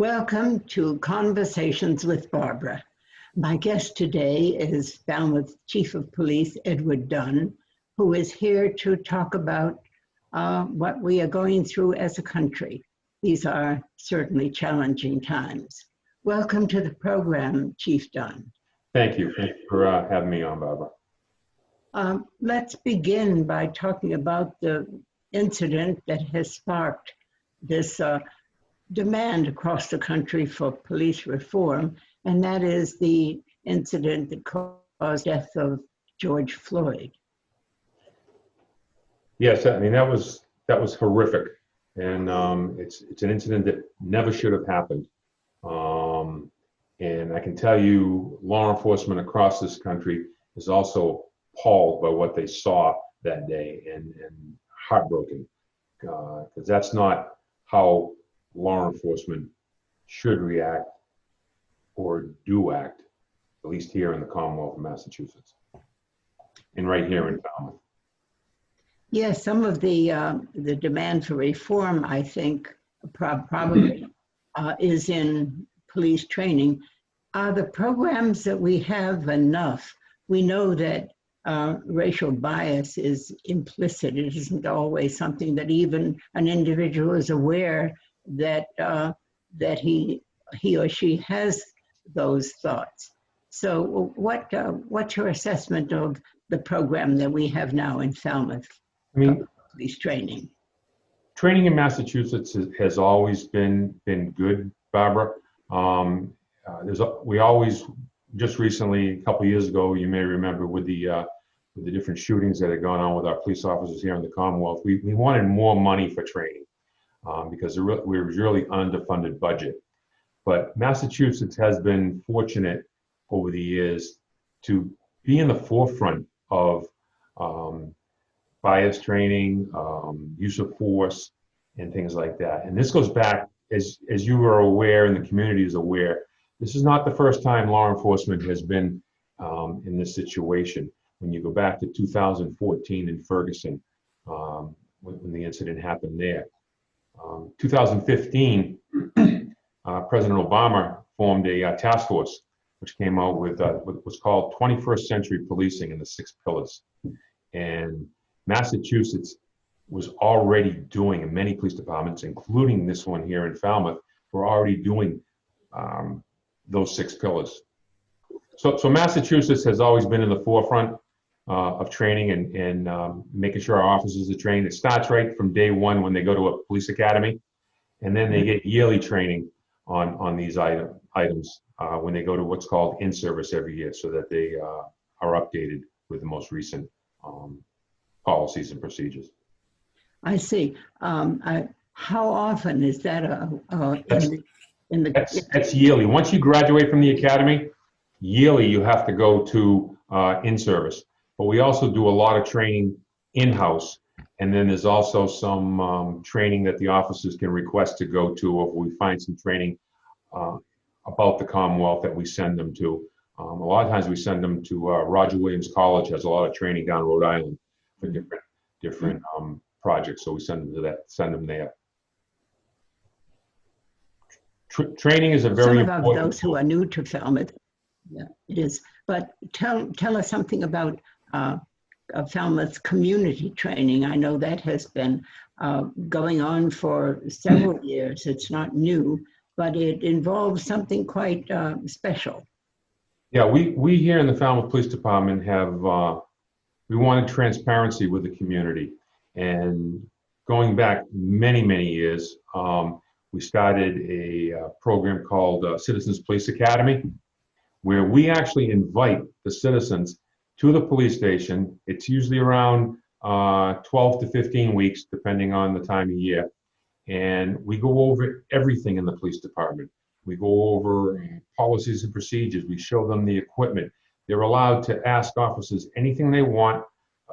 Welcome to Conversations with Barbara. My guest today is Falmouth Chief of Police Edward Dunne, who is here to talk about what we are going through as a country. These are certainly challenging times. Welcome to the program, Chief Dunne. Thank you. Thank you for having me on, Barbara. Let's begin by talking about the incident that has sparked this demand across the country for police reform, and that is the incident that caused the death of George Floyd. Yes, I mean that was horrific, and it's an incident that never should have happened. And I can tell you, law enforcement across this country is also appalled by what they saw that day and heartbroken, because that's not how law enforcement should react or do act, at least here in the Commonwealth of Massachusetts, and right here in Falmouth. Yes, some of the demand for reform, I think, probably is in police training. Are the programs that we have enough? We know that racial bias is implicit. It isn't always something that even an individual is aware that he or she has those thoughts. So what's your assessment of the program that we have now in Falmouth? I mean, police training. Training in Massachusetts has always been good, Barbara. We always, just recently, a couple of years ago, you may remember with the different shootings that had gone on with our police officers here in the Commonwealth, we wanted more money for training because we was really underfunded budget. But Massachusetts has been fortunate over the years to be in the forefront of bias training, use of force, and things like that. And this goes back, as you are aware and the community is aware, this is not the first time law enforcement has been in this situation. When you go back to 2014 in Ferguson, when the incident happened there. 2015, President Obama formed a task force which came out with what was called 21st Century Policing and the 6 Pillars. And Massachusetts was already doing, and many police departments, including this one here in Falmouth, were already doing those 6 pillars. So Massachusetts has always been in the forefront of training and making sure our officers are trained. It starts right from day one when they go to a police academy, and then they get yearly training on these items when they go to what's called in-service every year, so that they are updated with the most recent policies and procedures. I see. How often is that That's yearly. Once you graduate from the academy, yearly you have to go to in-service. But we also do a lot of training in-house, and then there's also some training that the officers can request to go to if we find some training about the Commonwealth that we send them to. A lot of times we send them to Roger Williams College, has a lot of training down Rhode Island for different projects, so we send them there. Training is a very important. Some of those who are new to Falmouth, yeah, it is. But tell us something about Falmouth's community training. I know that has been going on for several years. It's not new, but it involves something quite special. Yeah, we here in the Falmouth Police Department have, we wanted transparency with the community. And going back many, many years, we started a program called Citizens Police Academy, where we actually invite the citizens to the police station. It's usually around 12 to 15 weeks, depending on the time of year. And we go over everything in the police department. We go over policies and procedures. We show them the equipment. They're allowed to ask officers anything they want,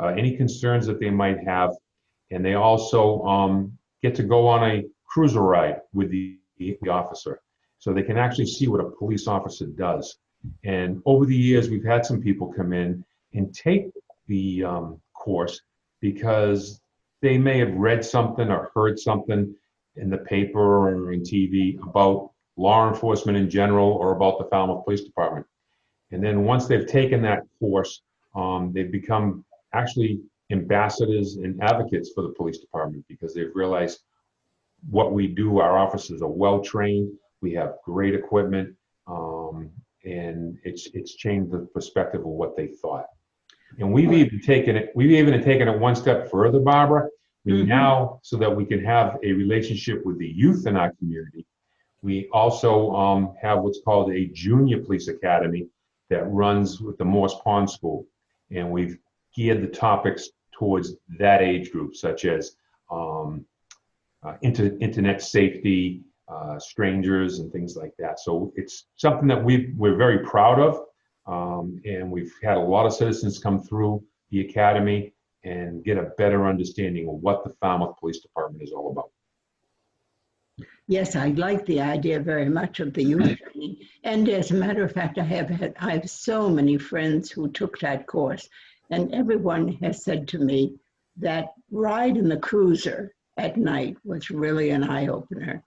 any concerns that they might have. And they also get to go on a cruiser ride with the officer, so they can actually see what a police officer does. And over the years, we've had some people come in and take the course because they may have read something or heard something in the paper or in TV about law enforcement in general or about the Falmouth Police Department. And then once they've taken that course, they've become actually ambassadors and advocates for the police department because they've realized what we do. Our officers are well trained. We have great equipment, and it's changed the perspective of what they thought. And we've even taken it one step further, Barbara. We now, so that we can have a relationship with the youth in our community, we also have what's called a junior police academy that runs with the Morse Pond School. And we've geared the topics towards that age group, such as internet safety, strangers, and things like that. So it's something that we're very proud of. And we've had a lot of citizens come through the academy and get a better understanding of what the Falmouth Police Department is all about. Yes, I like the idea very much of the youth training. And as a matter of fact, I have so many friends who took that course, and everyone has said to me that ride in the cruiser at night was really an eye-opener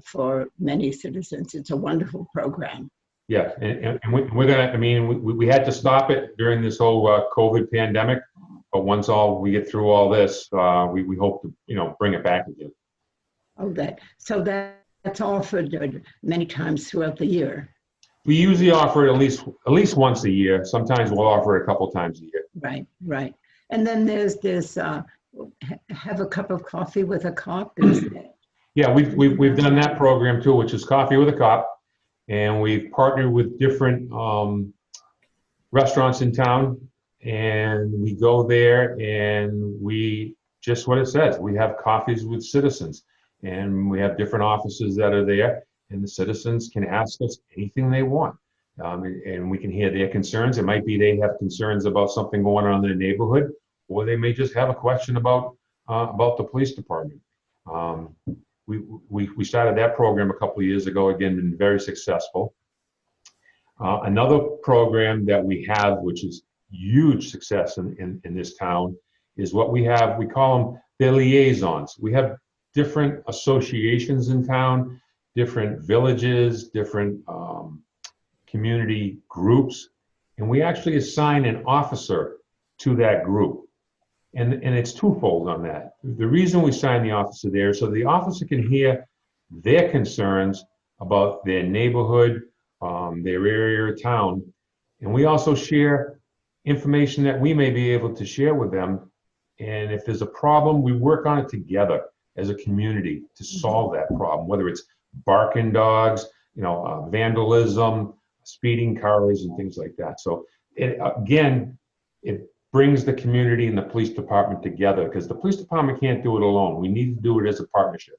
for many citizens. It's a wonderful program. Yeah, and we're gonna, I mean, we had to stop it during this whole COVID pandemic, but once we get through all this, we hope to, bring it back again. Oh, that's offered many times throughout the year. We usually offer it at least once a year. Sometimes we'll offer it a couple times a year. Right, right. And then there's this have a cup of coffee with a cop. Yeah, we've done that program too, which is Coffee with a Cop, and we've partnered with different restaurants in town, and we go there and we just what it says. We have coffees with citizens. And we have different officers that are there, and the citizens can ask us anything they want. And we can hear their concerns. It might be they have concerns about something going on in their neighborhood, or they may just have a question about the police department. We started that program a couple of years ago, again, been very successful. Another program that we have, which is huge success in this town, is what we have, we call them their liaisons. We have different associations in town, different villages, different community groups, and we actually assign an officer to that group. And it's twofold on that. The reason we assign the officer there is so the officer can hear their concerns about their neighborhood, their area or town, and we also share information that we may be able to share with them. And if there's a problem, we work on it together as a community to solve that problem, whether it's barking dogs, vandalism, speeding cars, and things like that. So it brings the community and the police department together because the police department can't do it alone. We need to do it as a partnership.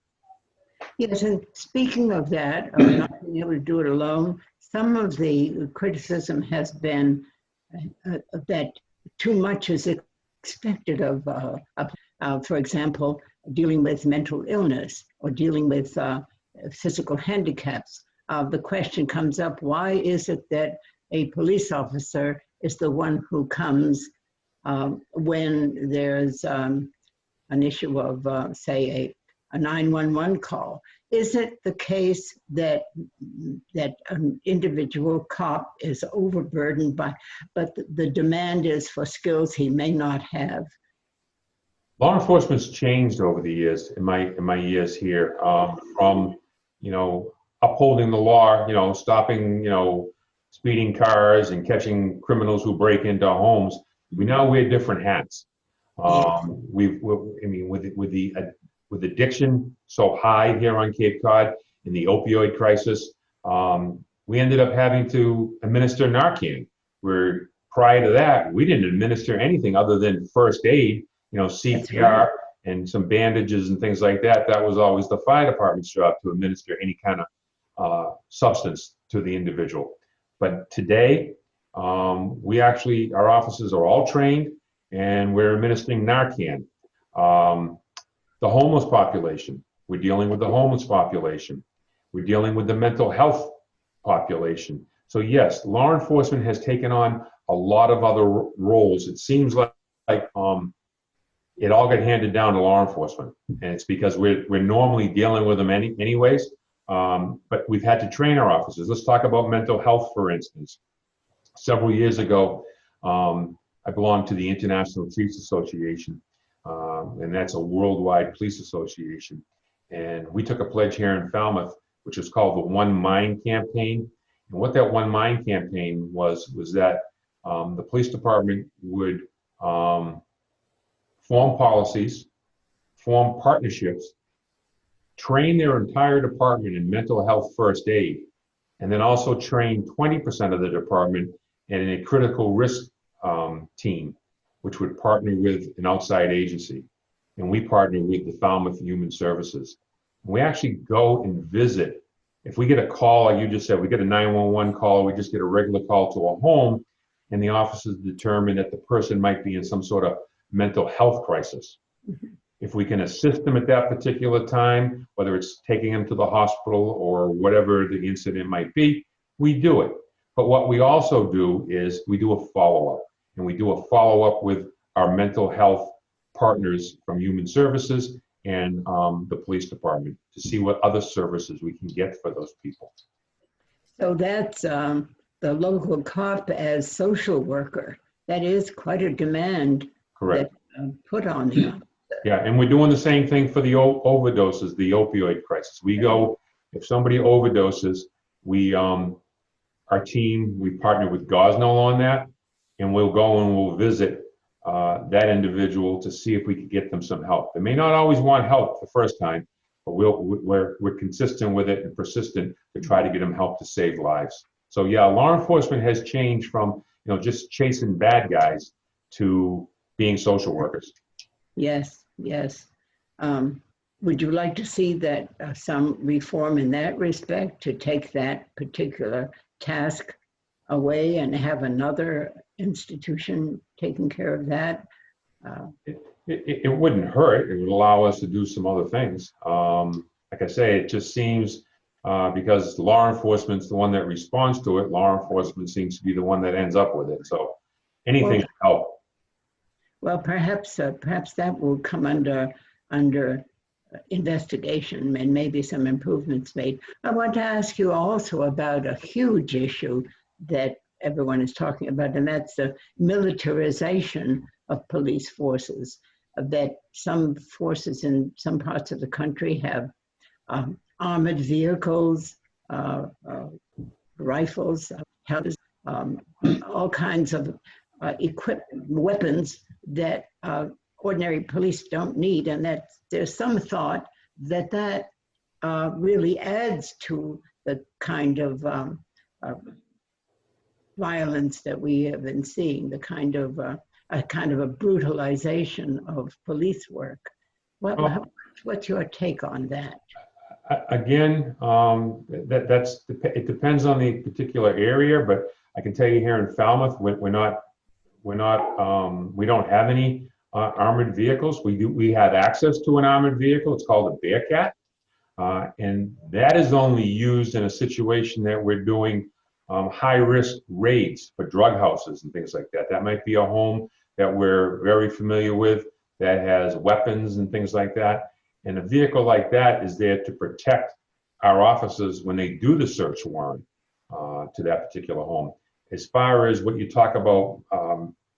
Yes, and speaking of that, of not being able to do it alone, some of the criticism has been that too much is expected of, for example, dealing with mental illness or dealing with physical handicaps. The question comes up, why is it that a police officer is the one who comes when there's an issue of, say, a 911 call? Is it the case that an individual cop is overburdened but the demand is for skills he may not have? Law enforcement's changed over the years in my years here, from upholding the law, stopping speeding cars and catching criminals who break into homes. We now wear different hats. With addiction so high here on Cape Cod in the opioid crisis, we ended up having to administer Narcan. Where prior to that, we didn't administer anything other than first aid. CPR and some bandages and things like that. That was always the fire department's job to administer any kind of substance to the individual. But today, our officers are all trained and we're administering Narcan. The homeless population, we're dealing with the homeless population. We're dealing with the mental health population. So yes, law enforcement has taken on a lot of other roles. It seems like it all got handed down to law enforcement, and it's because we're normally dealing with them anyways. But we've had to train our officers. Let's talk about mental health, for instance. Several years ago, I belonged to the International Police Association, and that's a worldwide police association. And we took a pledge here in Falmouth, which is called the One Mind campaign. And what that One Mind campaign was that the police department would form policies, form partnerships, train their entire department in mental health first aid, and then also train 20% of the department in a critical risk team, which would partner with an outside agency. And we partner with the Falmouth Human Services. We actually go and visit. If we get a call, like you just said, we get a 911 call, we just get a regular call to a home, and the officers determine that the person might be in some sort of mental health crisis. If we can assist them at that particular time, whether it's taking them to the hospital or whatever the incident might be, we do it. But what we also do is we do a follow-up, and we do a follow-up with our mental health partners from Human Services and the police department to see what other services we can get for those people. So that's the local cop as social worker. That is quite a demand. Correct. That, put on the Yeah, and we're doing the same thing for the overdoses, the opioid crisis. We go, if somebody overdoses, we, our team, we partner with Gosnell on that, and we'll go and we'll visit that individual to see if we could get them some help. They may not always want help the first time, but we're consistent with it and persistent to try to get them help to save lives. So yeah, law enforcement has changed from just chasing bad guys to being social workers. Yes, yes. Would you like to see that some reform in that respect to take that particular task away and have another institution taking care of that? It wouldn't hurt. It would allow us to do some other things. Like I say, it just seems because law enforcement's the one that responds to it, law enforcement seems to be the one that ends up with it. So anything to help. Well, perhaps that will come under investigation and maybe some improvements made. I want to ask you also about a huge issue that everyone is talking about, and that's the militarization of police forces. That some forces in some parts of the country have armored vehicles, rifles, all kinds of weapons that ordinary police don't need, and that there's some thought that really adds to the kind of violence that we have been seeing, the kind of a brutalization of police work. What's your take on that? Again, it depends on the particular area, but I can tell you here in Falmouth, we don't have any armored vehicles. We have access to an armored vehicle. It's called a Bearcat, and that is only used in a situation that we're doing high-risk raids for drug houses and things like that. That might be a home that we're very familiar with that has weapons and things like that. And a vehicle like that is there to protect our officers when they do the search warrant to that particular home. As far as what you talk about,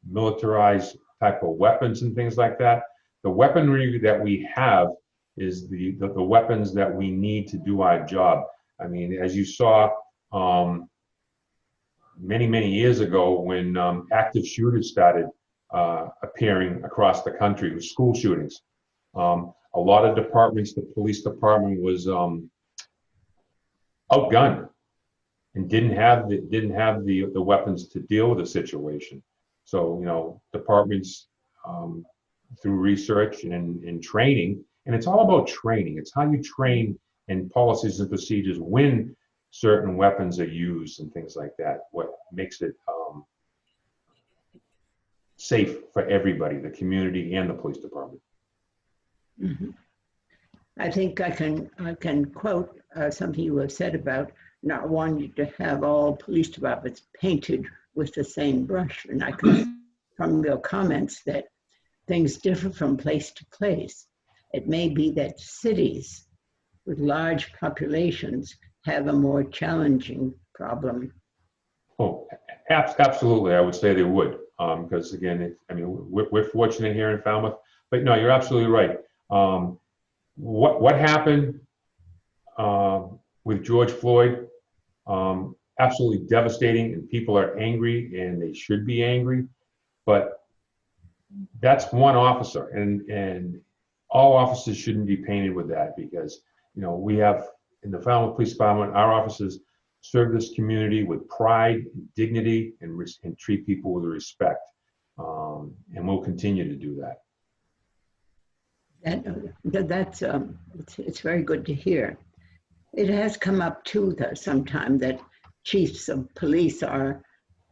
militarized type of weapons and things like that, the weaponry that we have is the weapons that we need to do our job. I mean, as you saw many years ago when active shooters started appearing across the country with school shootings, a lot of departments, the police department was outgunned and didn't have the weapons to deal with the situation. So departments through research and training, and it's all about training. It's how you train and policies and procedures when certain weapons are used and things like that. What makes it safe for everybody, the community and the police department. Mm-hmm. I think I can quote something you have said about not wanting to have all police departments painted with the same brush. And I can, from your comments, that things differ from place to place. It may be that cities with large populations have a more challenging problem. Oh, absolutely. I would say they would, because again, we're fortunate here in Falmouth. But no, you're absolutely right. What happened with George Floyd? Absolutely devastating, and people are angry, and they should be angry. But that's one officer, and all officers shouldn't be painted with that, because we have in the Falmouth Police Department, our officers serve this community with pride, and dignity, and treat people with respect, and we'll continue to do that. It's very good to hear. It has come up too sometime that chiefs of police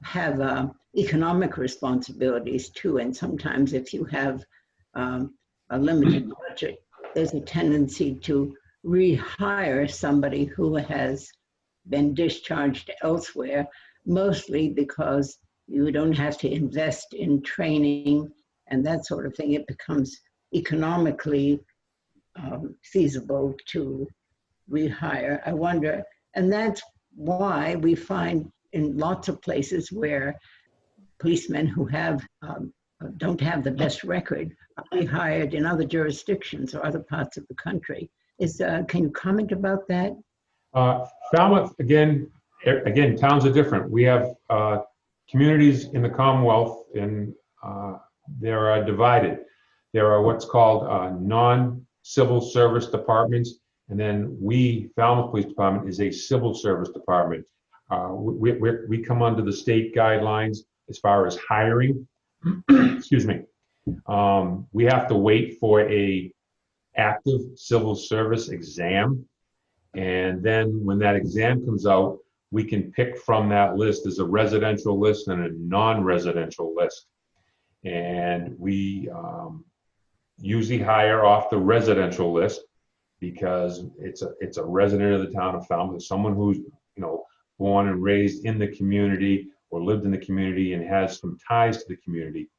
have economic responsibilities too, and sometimes if you have a limited budget, there's a tendency to rehire somebody who has been discharged elsewhere, mostly because you don't have to invest in training and that sort of thing. It becomes economically feasible to rehire. I wonder, and that's why we find in lots of places where policemen who don't have the best record are rehired in other jurisdictions or other parts of the country. Can you comment about that? Falmouth, again, towns are different. We have communities in the Commonwealth, and they are divided. There are what's called non-civil service departments, and then Falmouth Police Department is a civil service department. We come under the state guidelines as far as hiring. Excuse me. We have to wait for a active civil service exam, and then when that exam comes out, we can pick from that list. There's a residential list and a non-residential list, and we usually hire off the residential list because it's a resident of the town of Falmouth, someone who's born and raised in the community or lived in the community and has some ties to the community,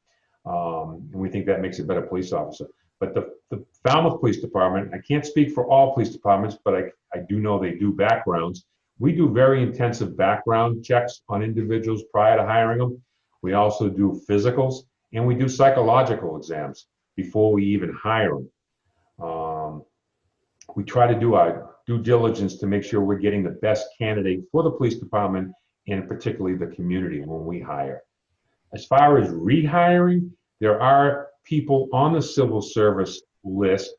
and we think that makes a better police officer. But the Falmouth Police Department, I can't speak for all police departments, but I do know they do backgrounds. We do very intensive background checks on individuals prior to hiring them. We also do physicals, and we do psychological exams before we even hire them. We try to do our due diligence to make sure we're getting the best candidate for the police department, and particularly the community when we hire. As far as rehiring, there are people on the civil service list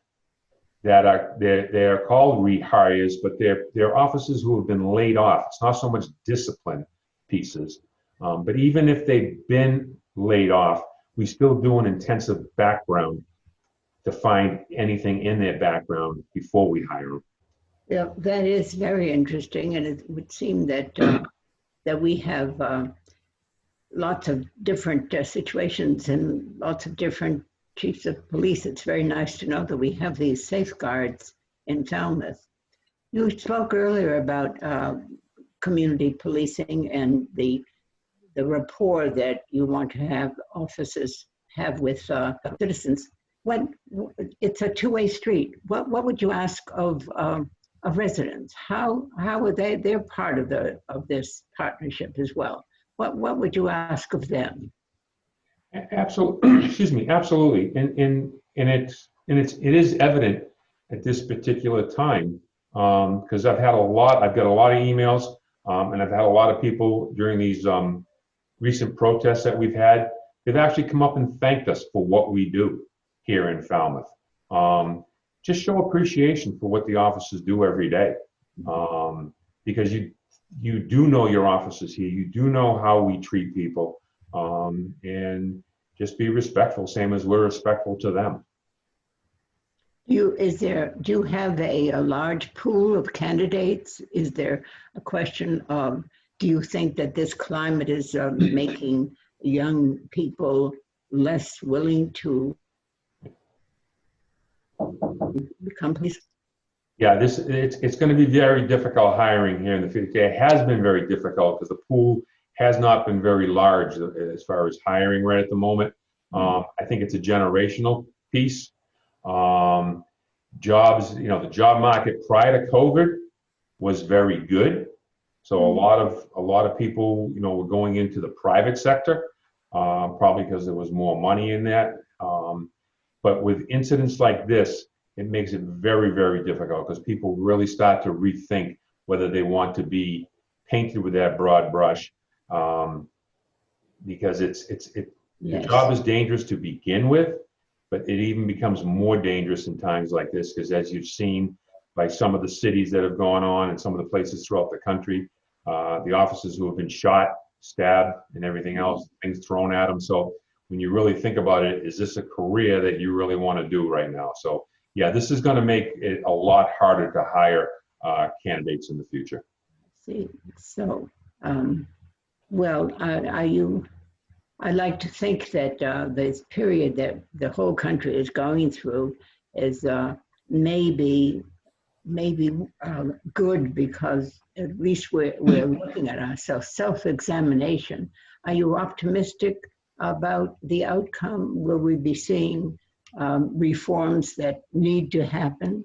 that are called rehires, but they're officers who have been laid off. It's not so much discipline pieces, but even if they've been laid off, we still do an intensive background to find anything in their background before we hire them. Yeah, that is very interesting, and it would seem that that we have lots of different situations and lots of different chiefs of police. It's very nice to know that we have these safeguards in Falmouth. You spoke earlier about community policing and the rapport that you want to have officers have with citizens. It's a two-way street. What would you ask of residents? How are they're part of this partnership as well? What would you ask of them? Absolutely. Excuse me. Absolutely. And it is evident at this particular time, because I've got a lot of emails, and I've had a lot of people during these recent protests that we've had. They've actually come up and thanked us for what we do here in Falmouth. Just show appreciation for what the officers do every day, because you do know your officers here. You do know how we treat people, and just be respectful, same as we're respectful to them. Do you have a large pool of candidates? Is there a question of, do you think that this climate is making young people less willing to become police? Yeah, it's going to be very difficult hiring here in the future. It has been very difficult because the pool has not been very large as far as hiring right at the moment. I think it's a generational piece. jobs, the job market prior to COVID was very good. So a lot of people, were going into the private sector, probably because there was more money in that. But with incidents like this, it makes it very, very difficult because people really start to rethink whether they want to be painted with that broad brush, because the Yes. job is dangerous to begin with, but it even becomes more dangerous in times like this because, as you've seen by some of the cities that have gone on and some of the places throughout the country, the officers who have been shot, stabbed, and everything else, things thrown at them. So when you really think about it, is this a career that you really want to do right now? So yeah, this is going to make it a lot harder to hire candidates in the future. See, so, well, I like to think that this period that the whole country is going through is maybe good, because at least we're looking at ourselves, self-examination. Are you optimistic about the outcome? Will we be seeing reforms that need to happen?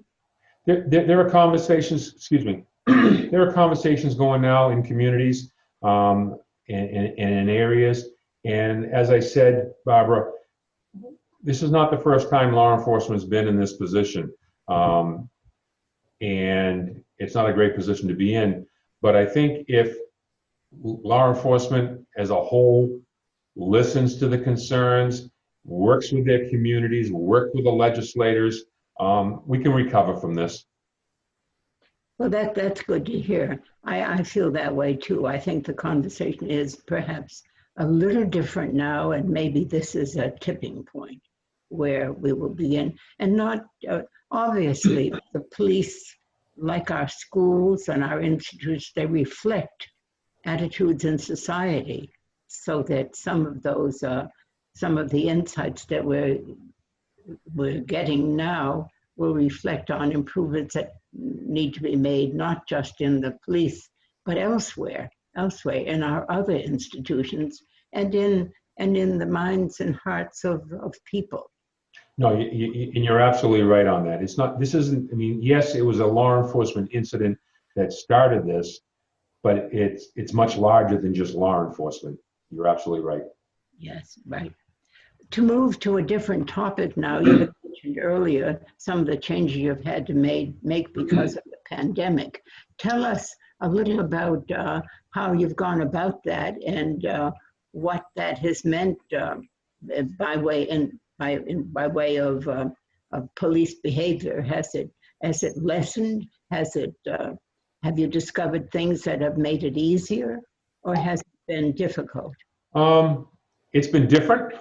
There are conversations, excuse me, there are conversations going now in communities and in areas. And as I said, Barbara, this is not the first time law enforcement has been in this position. And it's not a great position to be in. But I think if law enforcement as a whole listens to the concerns, works with their communities, work with the legislators, we can recover from this. Well, that's good to hear. I feel that way too. I think the conversation is perhaps a little different now, and maybe this is a tipping point where we will begin. And not, obviously, the police, like our schools and our institutes, they reflect attitudes in society, so that some of the insights that we're getting now will reflect on improvements that need to be made, not just in the police, but elsewhere in our other institutions, and in the minds and hearts of people. No, and you're absolutely right on that. I mean, yes, it was a law enforcement incident that started this, but it's much larger than just law enforcement. You're absolutely right. Yes, right. To move to a different topic now, you had mentioned earlier some of the changes you've had to make because of the pandemic. Tell us a little about how you've gone about that and what that has meant by way of police behavior. Has it lessened? Have you discovered things that have made it easier, or has it been difficult? It's been different.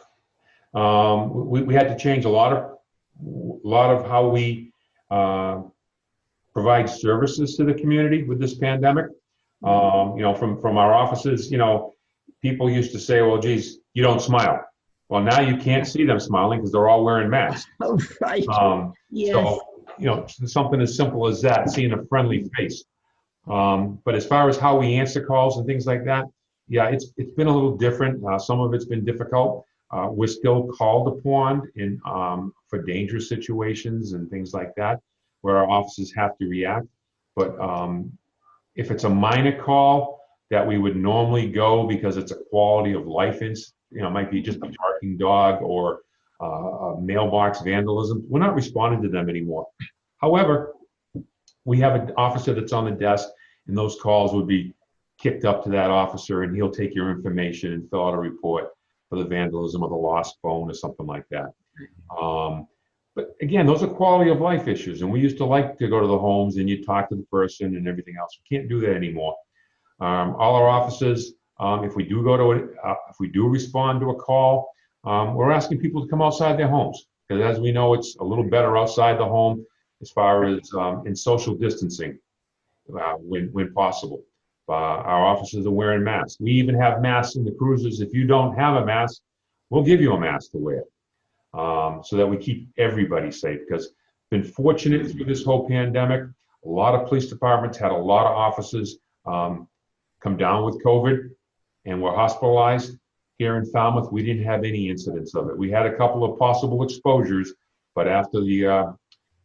We had to change a lot of how we provide services to the community with this pandemic. From our offices, people used to say, well, geez, you don't smile. Well, now you can't see them smiling because they're all wearing masks. Oh, right. Yes. So, something as simple as that, seeing a friendly face. But as far as how we answer calls and things like that, yeah, it's been a little different. Some of it's been difficult. We're still called upon for dangerous situations and things like that, where our officers have to react. But if it's a minor call that we would normally go because it's a quality of life, it might be just a barking dog or a mailbox vandalism, we're not responding to them anymore. However, we have an officer that's on the desk, and those calls would be kicked up to that officer, and he'll take your information and fill out a report for the vandalism of the lost phone or something like that. But again, those are quality of life issues, and we used to like to go to the homes and you talk to the person and everything else. We can't do that anymore. All our officers, if we do respond to a call, we're asking people to come outside their homes, because as we know, it's a little better outside the home as far as in social distancing when possible. Our officers are wearing masks. We even have masks in the cruisers. If you don't have a mask, we'll give you a mask to wear, so that we keep everybody safe. Because been fortunate through this whole pandemic. A lot of police departments had a lot of officers come down with COVID and were hospitalized. Here in Falmouth, we didn't have any incidents of it. We had a couple of possible exposures, but after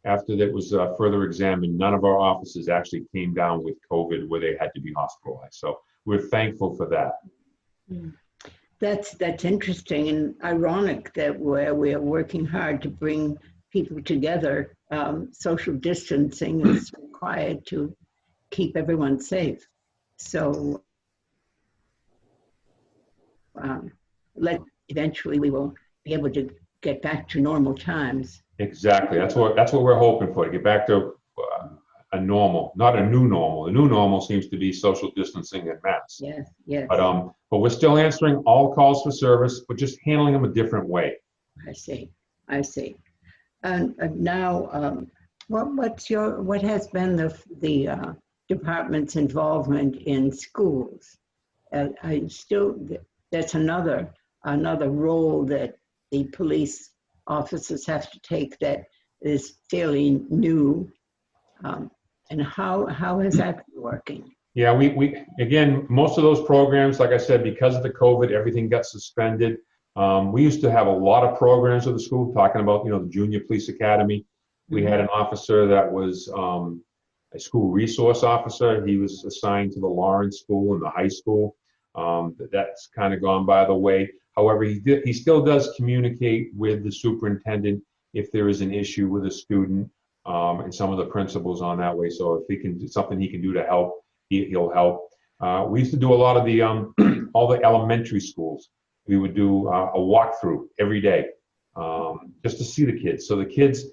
after that was further examined, none of our officers actually came down with COVID where they had to be hospitalized. So we're thankful for that. That's interesting and ironic that we are working hard to bring people together. Social distancing is required to keep everyone safe. So eventually we will be able to get back to normal times. Exactly. That's what we're hoping for, to get back to a normal, not a new normal. The new normal seems to be social distancing and masks. Yes, yes. But we're still answering all calls for service, but just handling them a different way. I see. And now, what has been the department's involvement in schools? That's another role that the police officers have to take that is fairly new. And how is that working? Yeah, we again, most of those programs, like I said, because of the COVID, everything got suspended. We used to have a lot of programs at the school, talking about, the Junior Police Academy. We had an officer that was a school resource officer. He was assigned to the Lawrence School and the high school. That's kind of gone by the way. However, he still does communicate with the superintendent if there is an issue with a student, and some of the principals on that way. So if he can do something he can do to help, he'll help. We used to do a lot of the all the elementary schools. We would do a walkthrough every day, just to see the kids, so the kids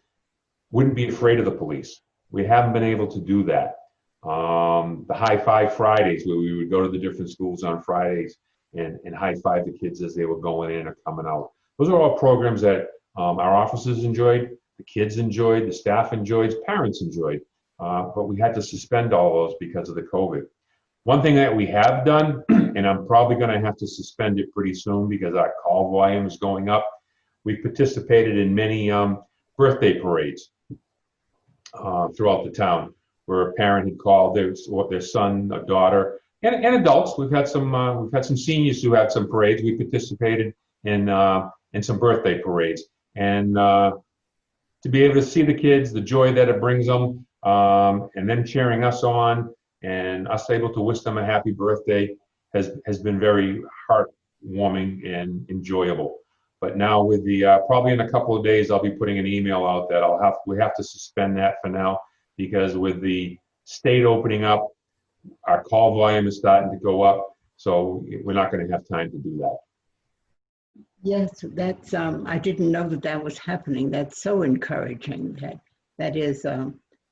wouldn't be afraid of the police. We haven't been able to do that. The high five Fridays, where we would go to the different schools on Fridays and high five the kids as they were going in or coming out. Those are all programs that our officers enjoyed, the kids enjoyed, the staff enjoyed, parents enjoyed. But we had to suspend all those because of the COVID. One thing that we have done, and I'm probably going to have to suspend it pretty soon because our call volume is going up, we participated in many birthday parades throughout the town, where a parent had called their son, a daughter, and adults. We've had some seniors who had some parades. We participated in some birthday parades, and to be able to see the kids, the joy that it brings them, and then cheering us on, and us able to wish them a happy birthday has been very heartwarming and enjoyable. But now with the probably in a couple of days, I'll be putting an email out that we have to suspend that for now, because with the state opening up, our call volume is starting to go up, so we're not going to have time to do that. Yes, that's I didn't know that was happening. That's so encouraging. That is a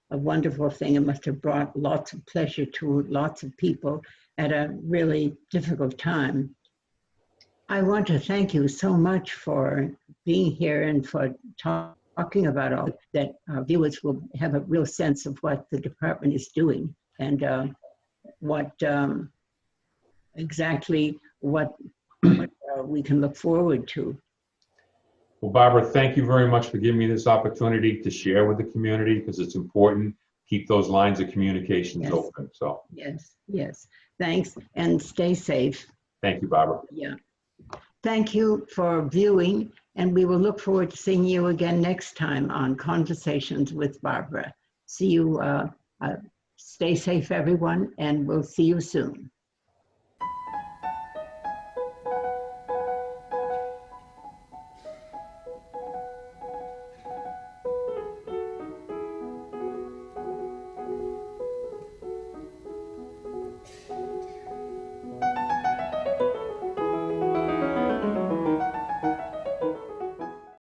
wonderful thing. It must have brought lots of pleasure to lots of people at a really difficult time. I want to thank you so much for being here and for talking about all that. Our viewers will have a real sense of what the department is doing and what exactly what we can look forward to. Well, Barbara, thank you very much for giving me this opportunity to share with the community, because it's important. Keep those lines of communications open. So yes. Thanks, and stay safe. Thank you, Barbara. Yeah. Thank you for viewing, and we will look forward to seeing you again next time on Conversations with Barbara. See you. Stay safe, everyone, and we'll see you soon.